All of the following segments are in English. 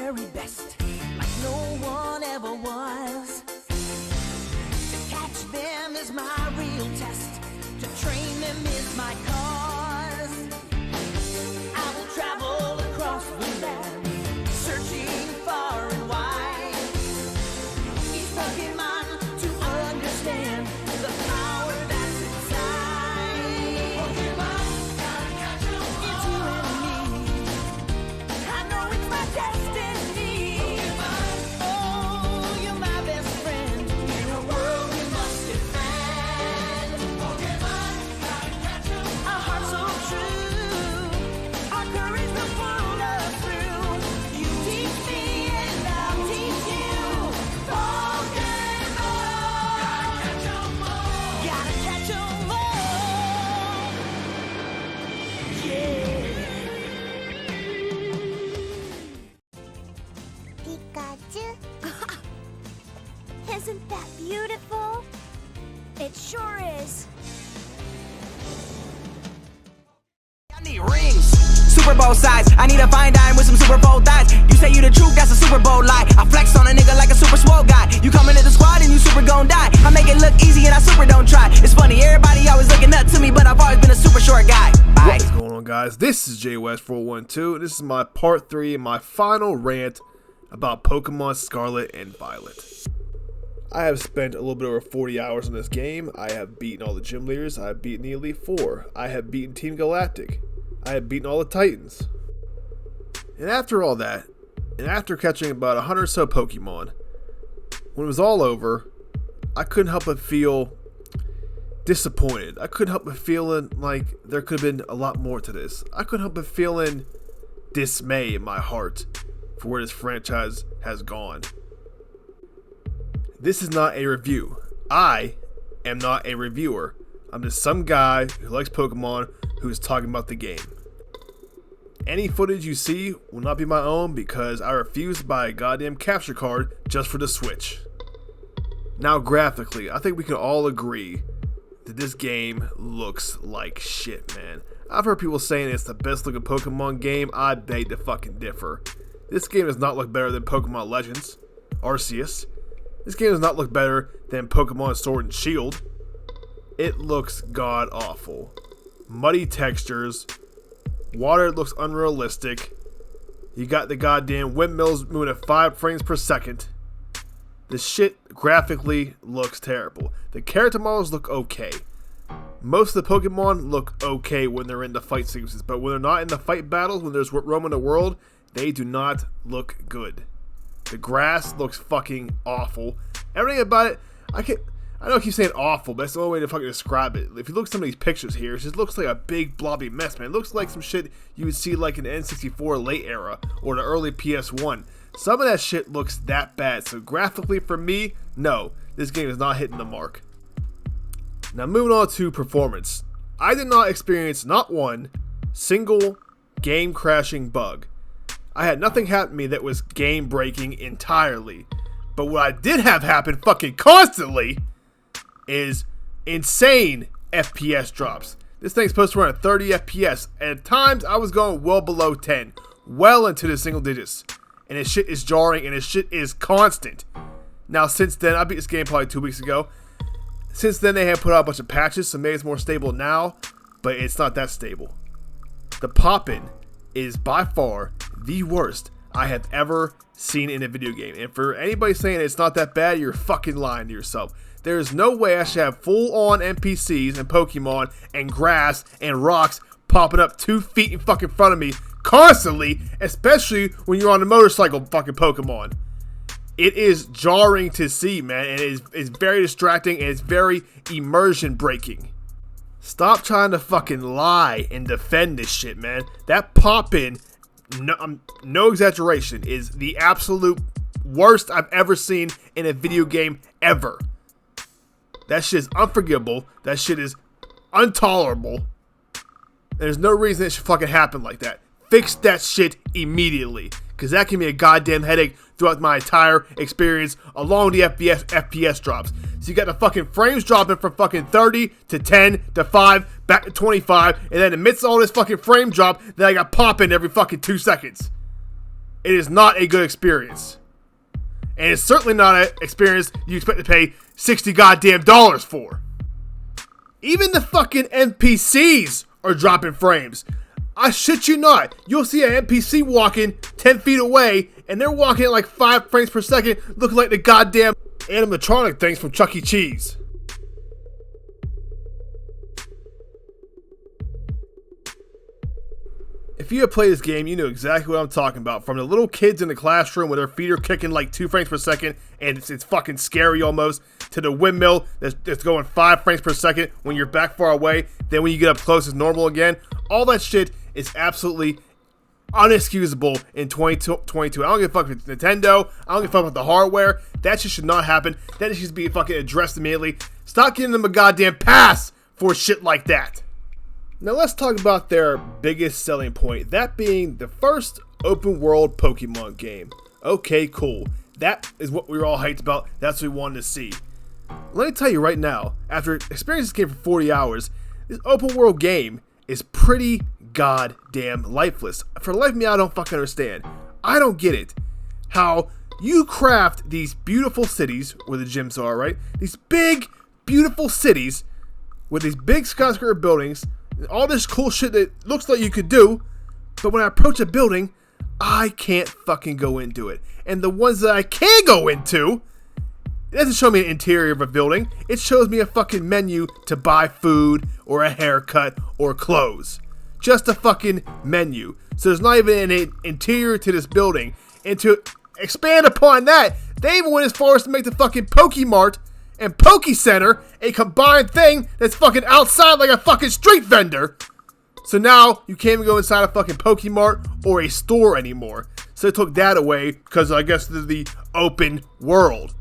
very best, like no one ever was. To catch them is my real test, to train them is my cause. I will travel across the land, searching far and wide. Each Pokemon to understand the power that's inside. Pokemon, gotta catch 'em all. It's you and me. I know it's my destiny. Pokemon, oh, you're my best friend in a world we must defend. Pokemon, gotta catch 'em all. Our hearts so true, our courage will pull us through. You teach me and I'll teach you. Pokemon, gotta catch 'em all. Gotta catch 'em all. Yeah. Pikachu. Isn't that beautiful? It sure is. I need rings, Super Bowl size. I need a fine dime with some Super Bowl thighs. You say you the truth, that's a Super Bowl lie. I flex on a nigga like a super swole guy. You come into the squad and you super gon' die. I make it look easy and I super don't try. It's funny, everybody always looking up to me, but I've always been a super short guy. Bye. What is going on, guys? This is JWAGS 412. This is my part 3 and my final rant about Pokemon Scarlet and Violet. I have spent a little bit over 40 hours on this game. I have beaten all the gym leaders. I have beaten the Elite Four. I have beaten Team Galactic. I have beaten all the Titans. And after all that, and after catching about 100 or so Pokemon, when it was all over, I couldn't help but feel disappointed. I couldn't help but feeling like there could have been a lot more to this. I couldn't help but feeling dismay in my heart for where this franchise has gone. This is not a review. I am not a reviewer. I'm just some guy who likes Pokemon who is talking about the game. Any footage you see will not be my own because I refuse to buy a goddamn capture card just for the Switch. Now graphically, I think we can all agree that this game looks like shit, man. I've heard people saying it's the best looking Pokemon game. I beg to fucking differ. This game does not look better than Pokemon Legends, Arceus. This game does not look better than Pokemon Sword and Shield. It looks god awful. Muddy textures. Water looks unrealistic. You got the goddamn windmills moving at 5 frames per second. The shit graphically looks terrible. The character models look okay. Most of the Pokemon look okay when they're in the fight sequences, but when they're not in the fight battles, when there's roaming the world, they do not look good. The grass looks fucking awful. Everything about it, I know I keep saying awful, but that's the only way to fucking describe it. If you look at some of these pictures here, it just looks like a big blobby mess, man. It looks like some shit you would see like in the N64 late era or the early PS1. Some of that shit looks that bad. So graphically for me, no, this game is not hitting the mark. Now moving on to performance. I did not experience not one single game crashing bug. I had nothing happen to me that was game breaking entirely. But what I did have happen fucking constantly is insane FPS drops. This thing's supposed to run at 30 FPS. And at times I was going well below 10. Well into the single digits. And this shit is jarring and this shit is constant. Now since then, I beat this game probably 2 weeks ago. Since then they have put out a bunch of patches, so maybe it's more stable now. But it's not that stable. The pop-in is by far the worst I have ever seen in a video game. And for anybody saying it's not that bad, you're fucking lying to yourself. There is no way I should have full-on NPCs and Pokemon and grass and rocks popping up 2 feet in fucking front of me constantly, especially when you're on a motorcycle fucking Pokemon. It is jarring to see, man, and it's very distracting and it's very immersion breaking. Stop trying to fucking lie and defend this shit, man. That pop-in, no exaggeration, is the absolute worst I've ever seen in a video game ever. That shit is unforgivable. That shit is intolerable. There's no reason it should fucking happen like that. Fix that shit immediately, because that can be a goddamn headache throughout my entire experience along the FPS drops. So you got the fucking frames dropping from fucking 30 to 10 to 5 back to 25, and then amidst all this fucking frame drop, then I got popping every fucking 2 seconds. it is not a good experience. And it's certainly not an experience you expect to pay $60 goddamn for. Even the fucking NPCs are dropping frames. I shit you not. You'll see an NPC walking 10 feet away, and they're walking at like 5 frames per second, looking like the goddamn animatronic things from Chuck E. Cheese. If you have played this game, you know exactly what I'm talking about. From the little kids in the classroom where their feet are kicking like 2 frames per second and it's fucking scary almost, to the windmill that's going 5 frames per second when you're back far away, then when you get up close it's normal again. All that shit is absolutely unexcusable in 2022. I don't give a fuck with Nintendo. I don't give a fuck with the hardware. That shit should not happen. That shit should be fucking addressed immediately. Stop giving them a goddamn pass for shit like that. Now let's talk about their biggest selling point, that being the first open world Pokemon game. Okay, cool. That is what we were all hyped about. That's what we wanted to see. Let me tell you right now, after experiencing this game for 40 hours, this open world game is pretty goddamn lifeless. For the life of me, I don't fucking understand. I don't get it. How you craft these beautiful cities where the gyms are, right? These big, beautiful cities with these big skyscraper buildings, all this cool shit that looks like you could do, but when I approach a building, I can't fucking go into it. And the ones that I can go into, it doesn't show me an interior of a building. It shows me a fucking menu to buy food or a haircut or clothes. Just a fucking menu. So there's not even an interior to this building. And to expand upon that, they even went as far as to make the fucking Pokemart and Poke Center a combined thing that's fucking outside like a fucking street vendor. So now you can't even go inside a fucking Pokemart or a store anymore. So they took that away because I guess they're the open world.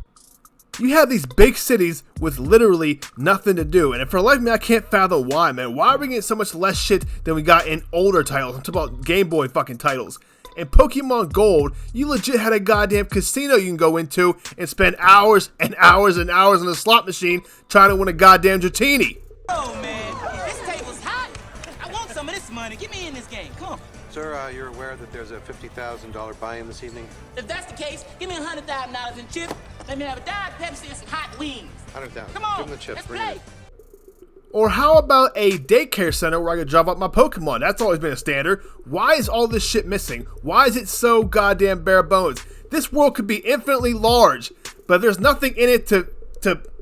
You have these big cities with literally nothing to do. And for the life of me, I can't fathom why, man. Why are we getting so much less shit than we got in older titles? I'm talking about Game Boy fucking titles. In Pokemon Gold, you legit had a goddamn casino you can go into and spend hours and hours and hours on a slot machine trying to win a goddamn Dratini. Oh man, this table's hot. I want some of this money. Get me in this game. Come on. Sir, you're aware that there's a $50,000 buy-in this evening? If that's the case, give me $100,000 in chips. Let me have a Diet Pepsi and some hot wings. 100,000. Come on. Give him the chips. Let's Bring play. it. Or how about a daycare center where I can drop off my Pokemon? That's always been a standard. Why is all this shit missing? Why is it so goddamn bare bones? This world could be infinitely large, but there's nothing in it to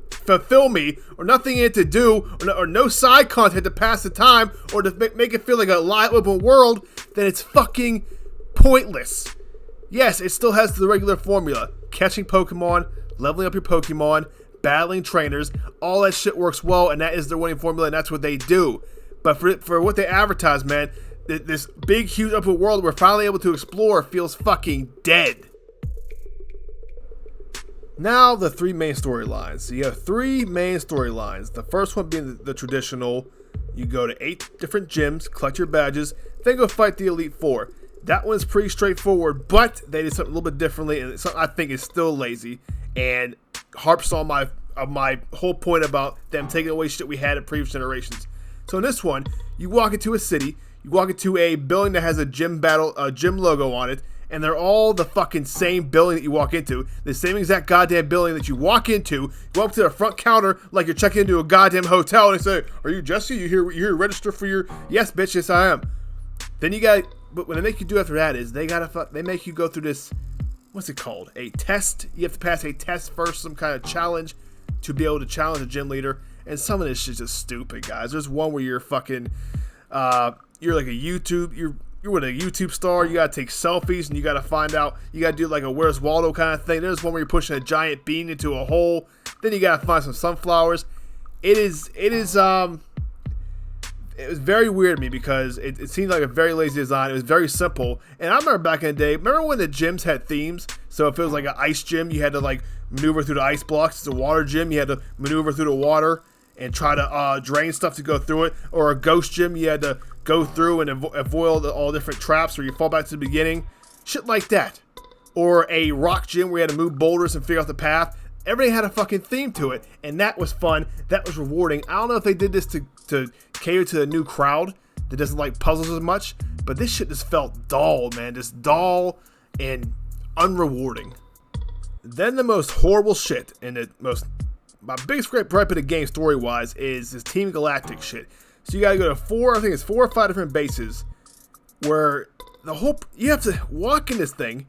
fulfill me, or nothing in it to do, or no side content to pass the time, or to make it feel like a live open world, then it's fucking pointless. Yes, it still has the regular formula. Catching Pokemon, leveling up your Pokemon, battling trainers, all that shit works well, and that is their winning formula, and that's what they do. But for what they advertise, man, this big, huge open world we're finally able to explore feels fucking dead. Now, the 3 main storylines. So you have 3 main storylines. The first one being the traditional, you go to 8 different gyms, collect your badges, then go fight the Elite Four. That one's pretty straightforward, but they did something a little bit differently, and it's something I think is still lazy, and harps on my whole point about them taking away shit we had in previous generations. So in this one, you walk into a city, you walk into a building that has a gym logo on it, and they're all the fucking same building that you walk into, the same exact goddamn building that you walk into. You go up to the front counter like you're checking into a goddamn hotel, and they say, "Are you Jesse? You here to register for your?" "Yes, bitch, yes I am." Then but what they make you do after that is they make you go through this, what's it called? A test. You have to pass a test first, some kind of challenge to be able to challenge a gym leader. And some of this shit's just stupid, guys. There's one where you're fucking, you're like you're with a YouTube star. You gotta take selfies and you gotta find out. You gotta do like a Where's Waldo kind of thing. There's one where you're pushing a giant bean into a hole. Then you gotta find some sunflowers. It was very weird to me because it seemed like a very lazy design. It was very simple. And I remember back in the day, remember when the gyms had themes? So if it was like an ice gym, you had to like maneuver through the ice blocks. It's a water gym, you had to maneuver through the water and try to drain stuff to go through it. Or a ghost gym, you had to go through and avoid all different traps or you fall back to the beginning. Shit like that. Or a rock gym where you had to move boulders and figure out the path. Everything had a fucking theme to it, and that was fun. That was rewarding. I don't know if they did this to cater to a new crowd that doesn't like puzzles as much, but this shit just felt dull, man. Just dull and unrewarding. Then the most horrible shit, and my biggest gripe of the game story-wise is this Team Galactic shit. So you gotta go to 4 or 5 different bases where you have to walk in this thing,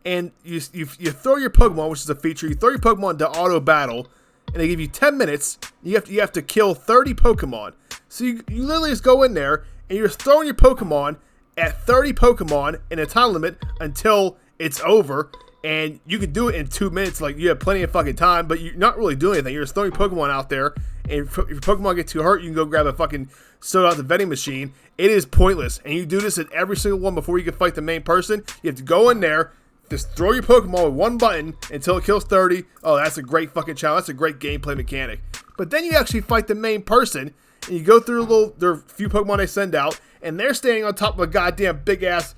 and you throw your Pokemon, which is a feature. You throw your Pokemon to auto battle, and they give you 10 minutes. You have to kill 30 Pokemon. So you literally just go in there and you're throwing your Pokemon at 30 Pokemon in a time limit until it's over. And you can do it in 2 minutes. Like, you have plenty of fucking time, but you're not really doing anything. You're just throwing Pokemon out there, and if your Pokemon get too hurt, you can go grab a fucking soda out the vending machine. It is pointless, and you do this at every single one before you can fight the main person. You have to go in there, just throw your Pokemon with one button until it kills 30. Oh, that's a great fucking challenge. That's a great gameplay mechanic. But then you actually fight the main person, and you go through their few Pokemon they send out, and they're standing on top of a goddamn big-ass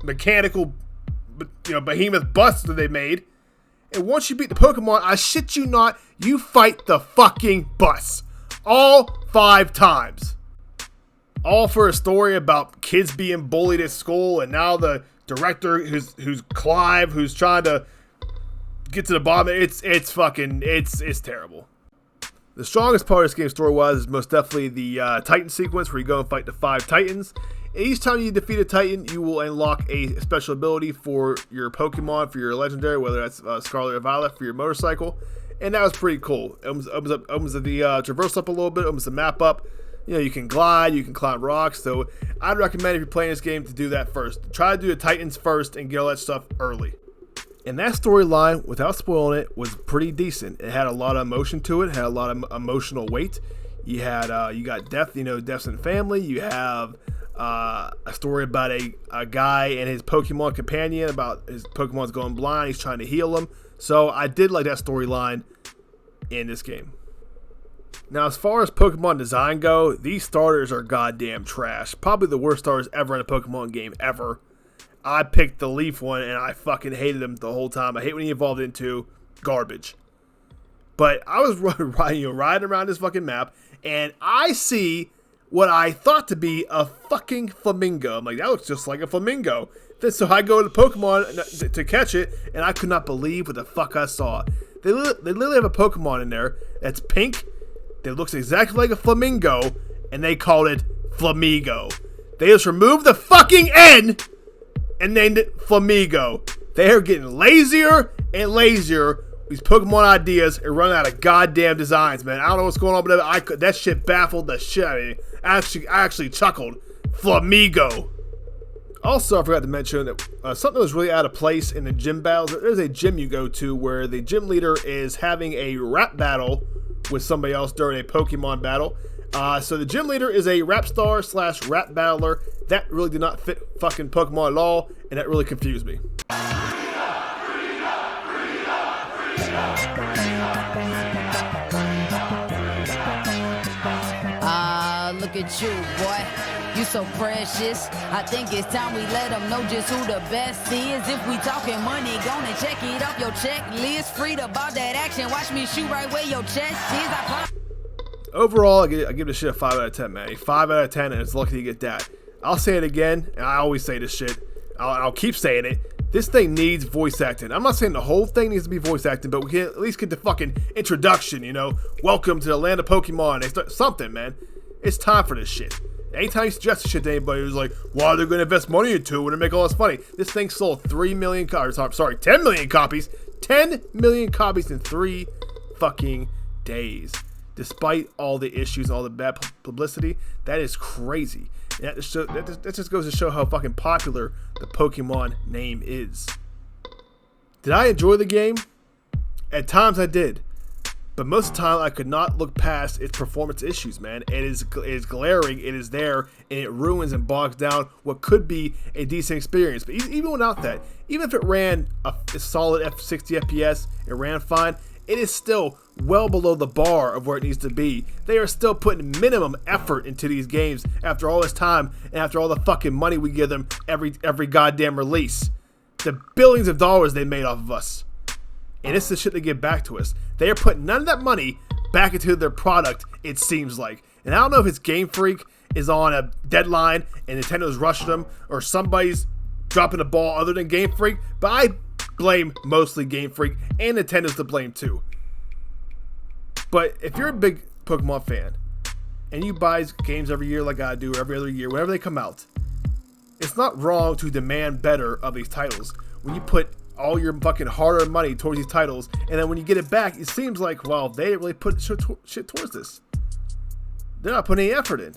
mechanical, behemoth bus that they made. And once you beat the Pokemon, I shit you not, you fight the fucking bus. All 5 times. All for a story about kids being bullied at school, and now the director, who's Clive, who's trying to get to the bottom. It's terrible. The strongest part of this game story-wise is most definitely the Titan sequence, where you go and fight the 5 Titans. And each time you defeat a Titan, you will unlock a special ability for your Pokemon, for your legendary, whether that's Scarlet or Violet, for your motorcycle. And that was pretty cool. It opens the traverse up a little bit, opens the map up. You can glide, you can climb rocks. So I'd recommend, if you're playing this game, to do that first. Try to do the Titans first and get all that stuff early. And that storyline, without spoiling it, was pretty decent. It had a lot of emotion to it. It had a lot of emotional weight. You got death, deaths in family. You have a story about a guy and his Pokemon companion, about his Pokemon's going blind. He's trying to heal him. So I did like that storyline in this game. Now, as far as Pokemon design go, these starters are goddamn trash. Probably the worst starters ever in a Pokemon game ever. I picked the Leaf one, and I fucking hated him the whole time. I hate when he evolved into garbage. But I was riding around this fucking map, and I see what I thought to be a fucking flamingo. I'm like, that looks just like a flamingo. So I go to Pokemon to catch it, and I could not believe what the fuck I saw. They literally have a Pokemon in there that's pink, that looks exactly like a flamingo, and they called it Flamigo. They just removed the fucking N and named it Flamigo. They are getting lazier and lazier. These Pokemon ideas are running out of goddamn designs, man. I don't know what's going on, but that shit baffled the shit out of me. I actually chuckled. Flamigo. Also, I forgot to mention that something was really out of place in the gym battles. There's a gym you go to where the gym leader is having a rap battle with somebody else during a Pokemon battle. So the gym leader is a rap star / rap battler. That really did not fit fucking Pokemon at all, and that really confused me. Look at you, boy. You so precious. I think it's time we let them know just who the best is. If we talking money, gonna check it off your checklist. Freed about that action. Watch me shoot right where your chest is. Overall, I give this shit a 5 out of 10, man. A 5 out of 10, and it's lucky to get that. I'll say it again, and I always say this shit. I'll keep saying it. This thing needs voice acting. I'm not saying the whole thing needs to be voice acting, but we can at least get the fucking introduction, Welcome to the land of Pokemon. Something, man. It's time for this shit. Anytime you suggest shit to anybody who's like, why are they going to invest money into it when they make all this money? This thing sold 10 million copies. 10 million copies in 3 fucking days. Despite all the issues and all the bad publicity, that is crazy. And that just goes to show how fucking popular the Pokemon name is. Did I enjoy the game? At times I did. But most of the time, I could not look past its performance issues, man. It is glaring, it is there, and it ruins and bogs down what could be a decent experience. But even without that, even if it ran a solid 60 FPS, it ran fine, it is still well below the bar of where it needs to be. They are still putting minimum effort into these games after all this time and after all the fucking money we give them every goddamn release. The billions of dollars they made off of us. And it's the shit they give back to us. They are putting none of that money back into their product, it seems like. And I don't know if it's Game Freak is on a deadline and Nintendo's rushing them, or somebody's dropping the ball other than Game Freak, but I blame mostly Game Freak, and Nintendo's to blame too. But if you're a big Pokemon fan, and you buy games every year like I do, or every other year, whenever they come out, it's not wrong to demand better of these titles. When you put all your fucking hard-earned money towards these titles, and then when you get it back, it seems like, well, they didn't really put shit towards this. They're not putting any effort in.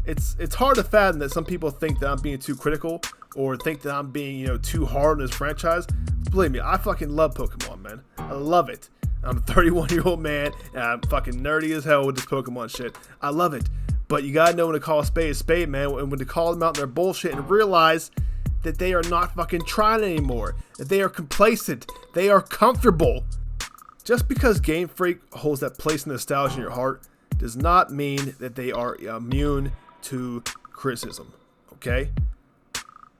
It's hard to fathom that some people think that I'm being too critical, or think that I'm being, too hard on this franchise. Believe me, I fucking love Pokemon, man. I love it. I'm a 31-year-old man, and I'm fucking nerdy as hell with this Pokemon shit. I love it. But you gotta know when to call a spade, man, and when to call them out in their bullshit and realize that they are not fucking trying anymore. That they are complacent. They are comfortable. Just because Game Freak holds that place of nostalgia in your heart does not mean that they are immune to criticism. Okay?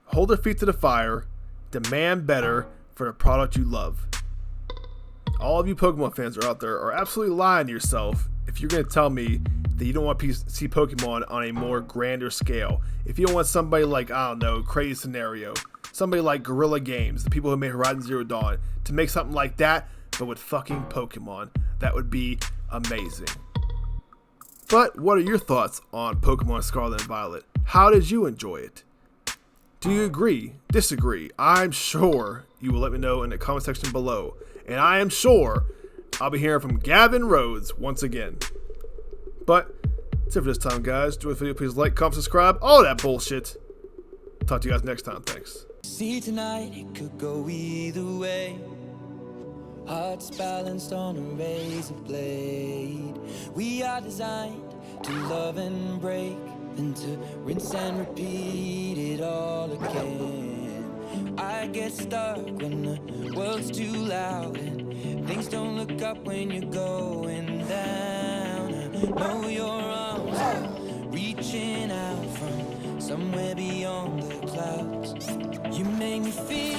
Hold their feet to the fire. Demand better for the product you love. All of you Pokemon fans are out there are absolutely lying to yourself if you're going to tell me that you don't want to see Pokemon on a more grander scale. If you don't want somebody like, I don't know, Crazy Scenario, somebody like Guerrilla Games, the people who made Horizon Zero Dawn, to make something like that, but with fucking Pokemon, that would be amazing. But what are your thoughts on Pokemon Scarlet and Violet? How did you enjoy it? Do you agree? Disagree? I'm sure you will let me know in the comment section below. And I am sure I'll be hearing from Gavin Rhodes once again. But that's it for this time, guys. Enjoy the video. Please like, comment, subscribe. All that bullshit. Talk to you guys next time. Thanks. See tonight, it could go either way. Hearts balanced on a razor blade. We are designed to love and break, and to rinse and repeat it all again. I get stuck when the world's too loud and things don't look up when you're going down. I know your arms are reaching out from somewhere beyond the clouds. You make me feel